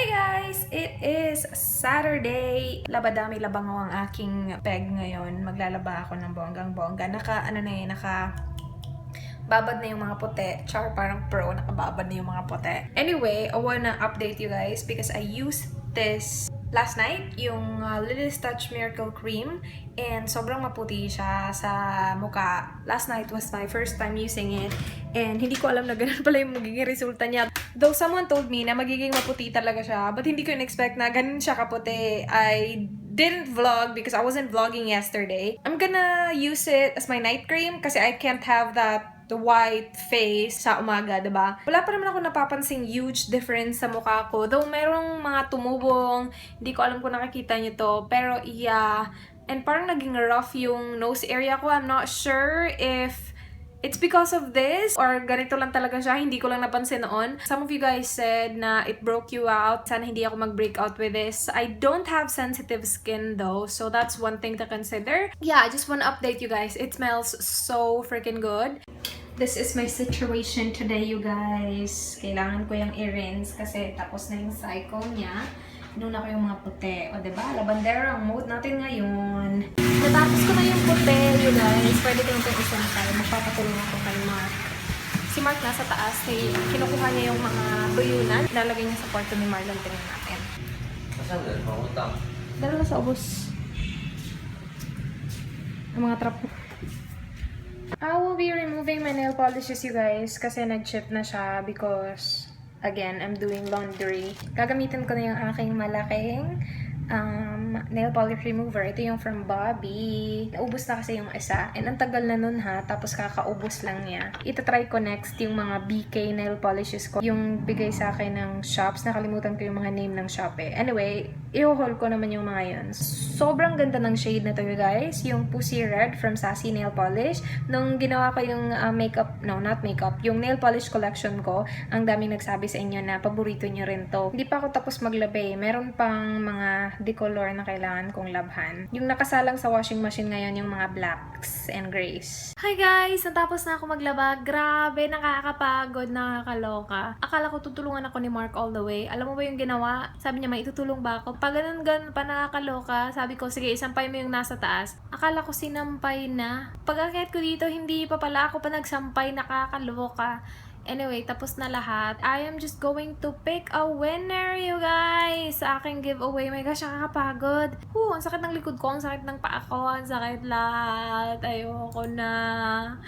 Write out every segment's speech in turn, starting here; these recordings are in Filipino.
Hi guys! It is Saturday. Labadami labangaw ang aking peg ngayon. Maglalaba ako ng bonggang-bongga. Babad na yung mga puti. Char, parang pro, nakababad na yung mga puti. Anyway, I wanna update you guys because I used this last night, yung Lily's Touch Miracle Cream, and sobrang maputi siya sa mukha. Last night was my first time using it, and hindi ko alam na ganun pala yung magiging resulta niya. Though someone told me na magiging maputi talaga siya, but hindi ko in-expect na ganun siya kaputi. I didn't vlog because I wasn't vlogging yesterday. I'm gonna use it as my night cream kasi I can't have the white face sa umaga, diba? Wala pa naman ako napapansing huge difference sa mukha ko. Though merong mga tumubong, hindi ko alam kung nakikita nyo to. Pero yeah, and parang naging rough yung nose area ko. I'm not sure if it's because of this or ganito lang talaga siya. Hindi ko lang napansin noon. Some of you guys said na it broke you out. Sana hindi ako mag-break out with this. I don't have sensitive skin though, so that's one thing to consider. Yeah, I just want to update you guys. It smells so freaking good. This is my situation today, you guys. Kailangan ko yung earrings kasi tapos na yung cycle niya. Inuna ko yung mga puti. O, diba? Labandera ang mode natin ngayon. Natapos ko na yung puti, you guys. Pwede ko nang isantay. Magpapatulong ako kay Mark. Si Mark nasa taas. Kinukuha niya yung mga tuyunan. Lalagay niya sa kwarto ni Marlon. Tingnan natin. Saan doon? Mangutang? Dala na sa ubos. Ang mga trapo. I will be removing my nail polishes, you guys, kasi nag-chip na siya because, again, I'm doing laundry. Gagamitin ko na yung aking malaking nail polish remover. Ito yung from Bobby. Naubos na kasi yung isa. And ang tagal na nun ha, tapos kakaubos lang niya. Itatry ko next yung mga BK nail polishes ko. Yung bigay sa akin ng shops. Nakalimutan ko yung mga name ng shop eh. Anyway, i-haul ko naman yung mga yun. Sobrang ganda ng shade na to, you guys. Yung Pussy Red from Sassy Nail Polish. Nung ginawa ko yung yung nail polish collection ko, ang daming nagsabi sa inyo na paborito nyo rin to. Hindi pa ako tapos maglabi. Meron pang mga decolor na kailangan kong labhan. Yung nakasalang sa washing machine ngayon, yung mga blacks and grays. Hi guys! Natapos na ako maglaba. Grabe, nakakapagod, nakakaloka. Akala ko tutulungan ako ni Mark all the way. Alam mo ba yung ginawa? Sabi niya, may itutulong ba ako? Pag ganun pa nakakaloka, sabi ko, sige, isampay mo yung nasa taas. Akala ko sinampay na. Pag akit ko dito, hindi pa pala ako pa nagsampay, nakakaloka. Anyway, tapos na lahat. I am just going to pick a winner, you guys! Sa aking giveaway. My gosh, nakakapagod. Ang sakit ng likod ko, ang sakit ng paa ko, ang sakit lahat. Ayoko na.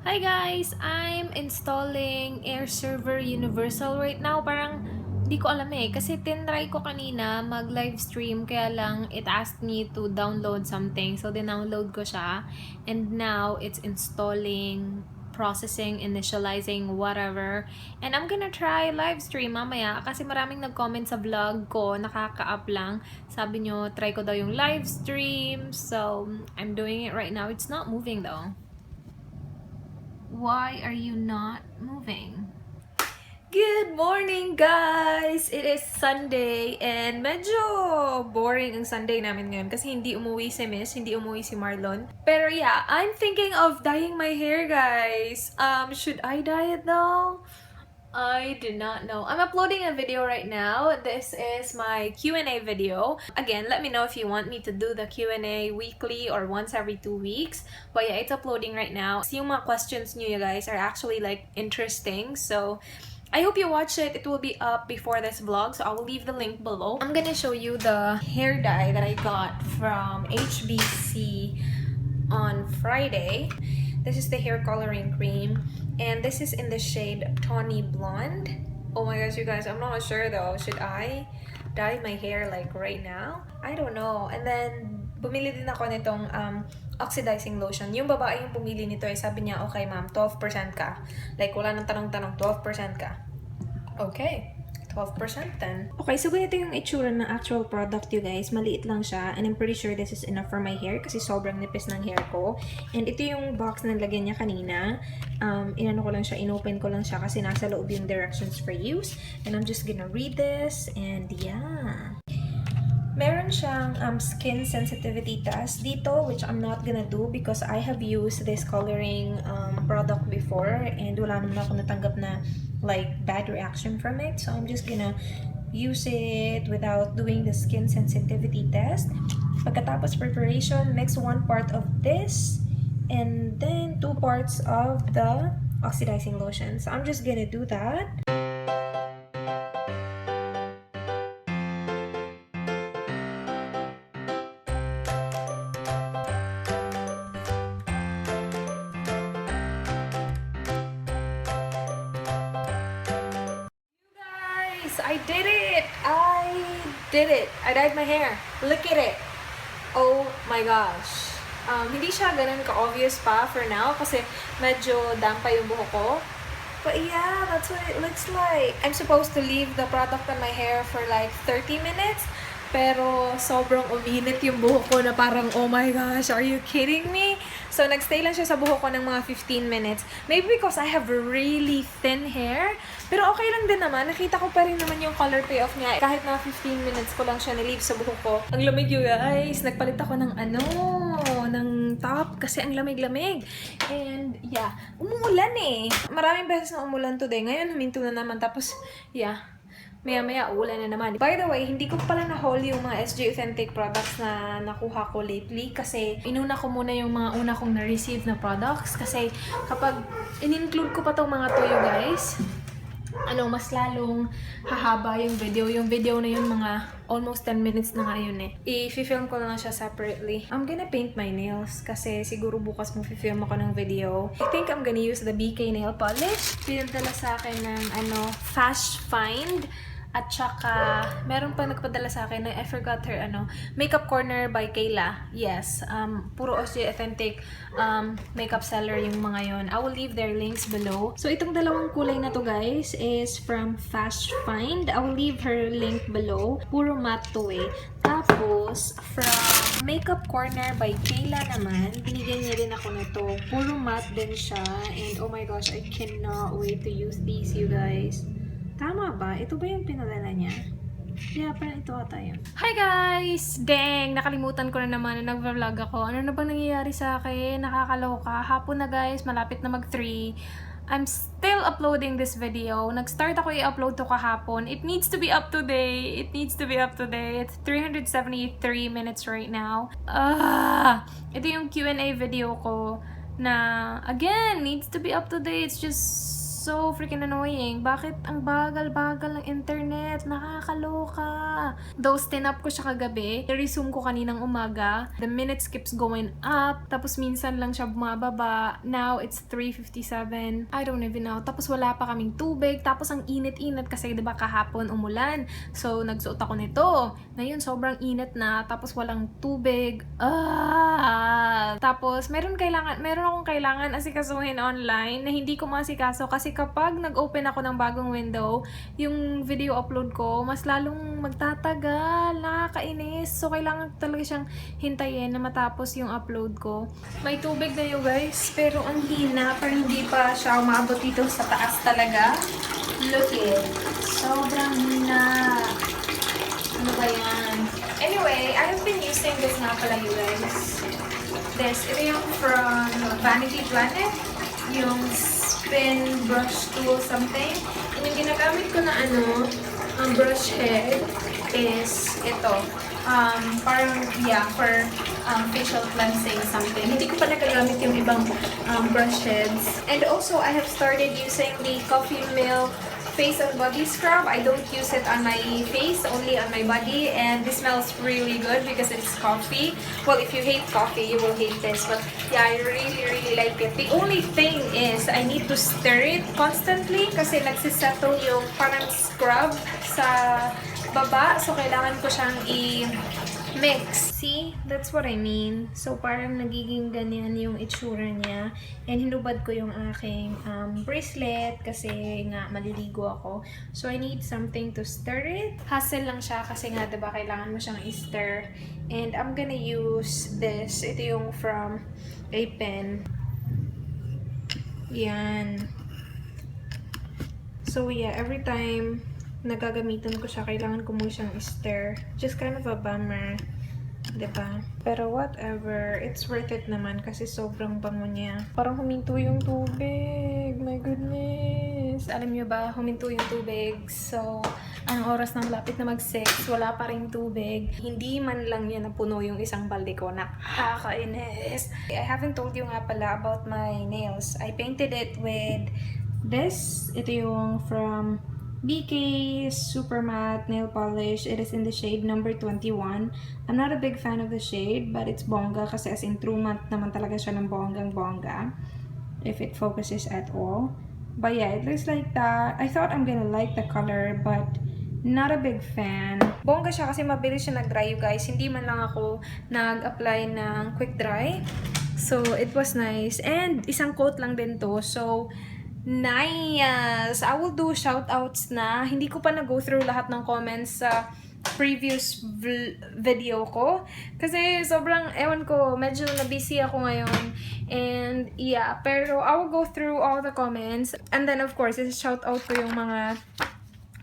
Hi guys! I'm installing Air Server Universal right now. Parang hindi ko alam eh. Kasi tinry ko kanina mag-livestream. Kaya lang, it asked me to download something. So, dinownload ko siya. And now, it's installing, processing, initializing, whatever. And I'm gonna try live stream mamaya kasi maraming nag-comment sa vlog ko, nakaka-up lang. Sabi nyo, try ko daw yung live stream. So, I'm doing it right now. It's not moving though. Why are you not moving? Good morning, guys! It is Sunday and medyo boring ang Sunday namin ngayon kasi hindi umuwi si Miss, hindi umuwi si Marlon. Pero yeah, I'm thinking of dyeing my hair, guys. Should I dye it though? I do not know. I'm uploading a video right now. This is my Q&A video. Again, let me know if you want me to do the Q&A weekly or once every 2 weeks. But yeah, it's uploading right now. So yung mga questions nyo, you guys, are actually like interesting. So I hope you watch it. It will be up before this vlog, so I will leave the link below. I'm gonna show you the hair dye that I got from HBC on Friday. This is the hair coloring cream, and this is in the shade Tawny Blonde. Oh my gosh, you guys, I'm not sure though. Should I dye my hair like right now? I don't know. And then bumili din ako nitong oxidizing lotion. Yung babae yung pumili nito ay sabi niya, okay ma'am, 12% ka. Like, wala nang tanong-tanong, 12% ka. Okay, 12% then. Okay, so ganito yung itsura ng actual product, you guys. Maliit lang siya, and I'm pretty sure this is enough for my hair kasi sobrang nipis ng hair ko. And ito yung box na lagyan niya kanina. Inano ko lang siya, inopen ko lang siya kasi nasa loob yung directions for use. And I'm just gonna read this, and yeah. Meron siyang skin sensitivity test dito, which I'm not gonna do because I have used this coloring product before and wala naman ako natanggap na like bad reaction from it. So I'm just gonna use it without doing the skin sensitivity test. Pagkatapos preparation, mix 1 part of this and then 2 parts of the oxidizing lotion. So I'm just gonna do that. I did it! I dyed my hair. Look at it! Oh my gosh. Hindi siya ganun ka-obvious pa for now kasi medyo damp pa yung buhok ko. But yeah, that's what it looks like. I'm supposed to leave the product on my hair for like 30 minutes. Pero sobrang uminit yung buhok ko na parang, oh my gosh, are you kidding me? So, nagstay lang siya sa buhok ko ng mga 15 minutes. Maybe because I have really thin hair. Pero okay lang din naman. Nakita ko pa rin naman yung color payoff niya. Kahit na 15 minutes ko lang siya nilive sa buhok ko. Ang lamig yun, guys. Nagpalit ako ng ng top kasi ang lamig-lamig. And yeah, umuulan eh. Maraming beses na umulan today. Ngayon, huminto na naman. Tapos, yeah. Maya-maya, uulan na naman. By the way, hindi ko pala na-haul yung mga SG Authentic products na nakuha ko lately kasi inuna ko muna yung mga una kong na-receive na products kasi kapag in-include ko pa tong mga to, you guys, mas lalong hahaba yung video. Yung video na yun, mga almost 10 minutes na nga yun eh. I-film ko na siya separately. I'm gonna paint my nails kasi siguro bukas mo film ako ng video. I think I'm gonna use the BK nail polish. Pinadala sa akin ng Fash Find. At saka, meron pa nagpadala sa akin na I forgot her, Makeup Corner by Kayla. Yes, puro OSG Authentic makeup seller yung mga yon. I will leave their links below. So, itong dalawang kulay na to, guys, is from Fash Find. I will leave her link below. Puro matte to eh. Tapos, from Makeup Corner by Kayla naman, binigyan niya din ako nito. Puro matte din siya. And oh my gosh, I cannot wait to use these, you guys. Tama ba? Ito ba yung pinadala niya? Yeah, parang ito ata yun. Hi guys! Dang! Nakalimutan ko na naman na nag-vlog ako. Ano na bang nangyayari sa akin? Nakakaloka. Hapon na guys, malapit na mag-3. I'm still uploading this video. Nag-start ako i-upload to kahapon. It needs to be up today. It's 373 minutes right now. Ito yung Q&A video ko na, again, needs to be up to date. It's just so freaking annoying. Bakit ang bagal-bagal ng internet? Nakakaloka. Though, tinap ko siya kagabi. I-resume ko kaninang umaga. The minutes keeps going up. Tapos minsan lang siya bumababa. Now, it's 3:57. I don't even know. Tapos wala pa kaming tubig. Tapos ang init-init kasi diba kahapon umulan. So, nagsuot ako nito. Ngayon, sobrang init na. Tapos walang tubig. Tapos, meron akong kailangan asikasuhin online na hindi ko masikaso kasi kapag nag-open ako ng bagong window, yung video upload ko, mas lalong magtatagal, nakakainis. So, kailangan talaga siyang hintayin na matapos yung upload ko. May tubig na yun, guys, pero ang hina, parang hindi pa siya umabot dito sa taas talaga. Look it. Sobrang hina. Ano ba yan? Anyway, I have been using this nga pala, you guys. Ito yung from Vanity Planet. Yung spin brush tool something. And yung ginagamit ko na brush head is ito. Parang, yeah, for facial cleansing something. Hindi ko pa nagagamit yung ibang brush heads. And also, I have started using the Coffee Milk face and body scrub. I don't use it on my face, only on my body, and this smells really good because it's coffee. Well, if you hate coffee, you will hate this, but yeah, I really like it. The only thing is I need to stir it constantly kasi nagsisettle yung parang scrub sa baba, so kailangan ko siyang mix. See? That's what I mean. So, parang nagiging ganyan yung itsura niya. And hinubad ko yung aking bracelet kasi nga maliligo ako. So, I need something to stir it. Hassle lang siya kasi nga, diba, kailangan mo siyang i-stir. And I'm gonna use this. Ito yung from a pen. Yan. So, yeah, every time nagagamitan ko siya, kailangan ko mo siyang i-stir. Just kind of a bummer. Diba? Pero whatever, it's worth it naman kasi sobrang bango niya. Parang huminto yung tubig. My goodness. Alam niyo ba, huminto yung tubig. So, Anong oras na malapit na mag-6, wala pa rin tubig. Hindi man lang yan napuno yung isang balde ko. Nakakainis. I haven't told you nga pala about my nails. I painted it with this. Ito yung from BK Super Matte Nail Polish. It is in the shade number 21. I'm not a big fan of the shade, but it's bongga kasi as in true matte naman talaga siya ng bonggang-bongga. If it focuses at all. But yeah, it looks like that. I thought I'm gonna like the color, but not a big fan. Bongga siya kasi mabilis siya nag-dry, you guys. Hindi man lang ako nag-apply ng quick dry. So, it was nice. And isang coat lang din to. So, nice! I will do shoutouts na. Hindi ko pa na-go through lahat ng comments sa previous video ko. Kasi sobrang, ewan ko, medyo na-busy ako ngayon. And yeah, pero I will go through all the comments. And then of course, shoutout ko yung mga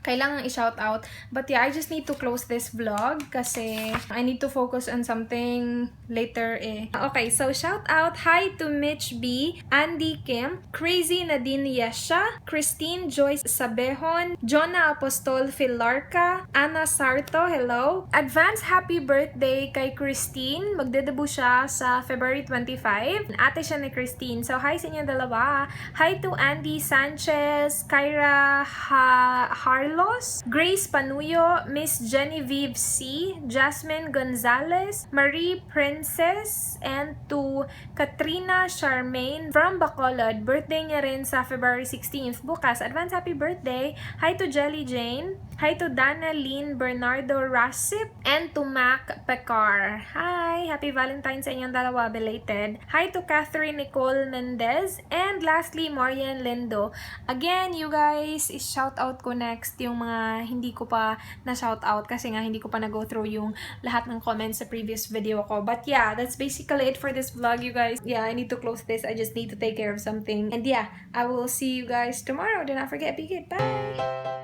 kailangan i-shout out. But yeah, I just need to close this vlog kasi I need to focus on something later eh. Okay, so shout out. Hi to Mitch B, Andy Kim, Crazy Nadine Yesha, Christine Joyce Sabehon, Jonah Apostol Filarca, Anna Sarto, hello. Advance happy birthday kay Christine. Magdedebut siya sa February 25. Ate siya ni Christine. So hi sa inyo dalawa. Hi to Andy Sanchez, Kyra Harlow, Grace Panuyo, Miss Genevieve C, Jasmine Gonzalez, Marie Princess, and to Katrina Charmaine from Bacolod. Birthday niya rin sa February 16th. Bukas, advance happy birthday. Hi to Jelly Jane. Hi to Dana Lynn Bernardo Rasip. And to Mac Pecar. Hi! Happy Valentine's sa inyong dalawa, belated. Hi to Catherine Nicole Mendez. And lastly, Marian Lindo. Again, you guys, is-shout out ko next yung mga hindi ko pa na-shout out kasi nga hindi ko pa na-go through yung lahat ng comments sa previous video ko. But yeah, that's basically it for this vlog, you guys. Yeah, I need to close this. I just need to take care of something. And yeah, I will see you guys tomorrow. Do not forget, be good. Bye!